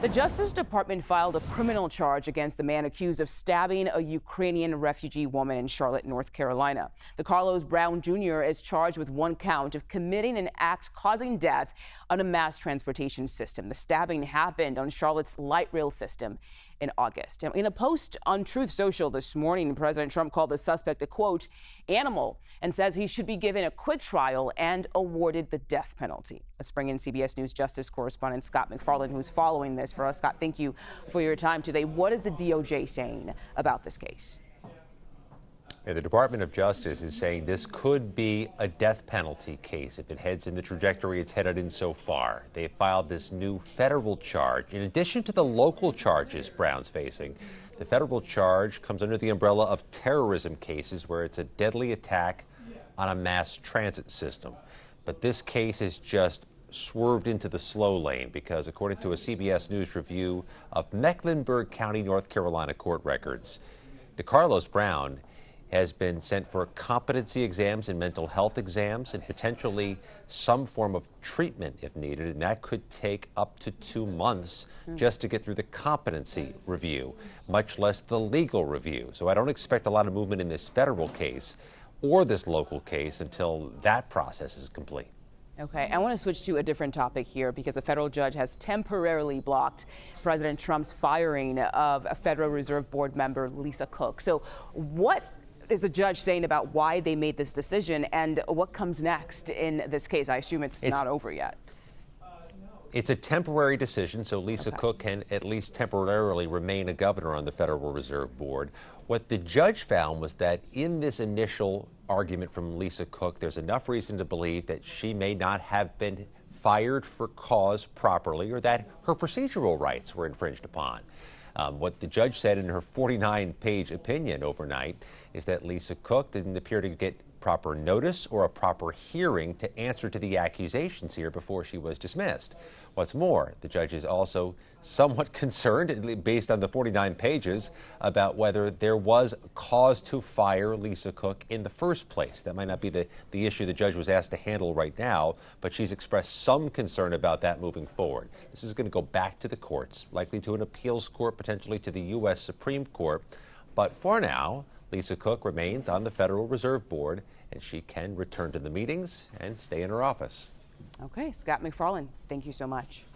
The Justice Department filed a criminal charge against the man accused of stabbing a Ukrainian refugee woman in Charlotte, North Carolina. The Carlos Brown Jr. is charged with one count of committing an act causing death on a mass transportation system. The stabbing happened on Charlotte's light rail system in August. In a post on Truth Social this morning, President Trump called the suspect a, quote, animal, and says he should be given a quick trial and awarded the death penalty. Let's bring in CBS News Justice correspondent Scott MacFarlane, who's following this for us. Scott, thank you for your time today. What is the DOJ saying about this case? The Department of Justice is saying this could be a death penalty case if it heads in the trajectory it's headed in so far. They filed this new federal charge. In addition to the local charges Brown's facing, the federal charge comes under the umbrella of terrorism cases where it's a deadly attack on a mass transit system. But this case has just swerved into the slow lane because, according to a CBS News review of Mecklenburg County, North Carolina court records, Carlos Brown has been sent for competency exams and mental health exams and potentially some form of treatment if needed, and that could take up to 2 months just to get through the competency review, much less the legal review. So I don't expect a lot of movement in this federal case or this local case until that process is complete. Okay, I want to switch to a different topic here because a federal judge has temporarily blocked President Trump's firing of a Federal Reserve Board member, Lisa Cook. So what is the judge saying about why they made this decision and what comes next in this case? I assume it's not over yet. It's a temporary decision, so Lisa Cook can at least temporarily remain a governor on the Federal Reserve Board. What the judge found was that in this initial argument from Lisa Cook, there's enough reason to believe that she may not have been fired for cause properly or that her procedural rights were infringed upon. What the judge said in her 49-page opinion overnight is that Lisa Cook didn't appear to get proper notice or a proper hearing to answer to the accusations here before she was dismissed. What's more, the judge is also somewhat concerned, based on the 49 pages, about whether there was cause to fire Lisa Cook in the first place. That might not be the issue the judge was asked to handle right now, but she's expressed some concern about that moving forward. This is going to go back to the courts, likely to an appeals court, potentially to the U.S. Supreme Court. But for now, Lisa Cook remains on the Federal Reserve Board, and she can return to the meetings and stay in her office. Okay, Scott MacFarlane, thank you so much.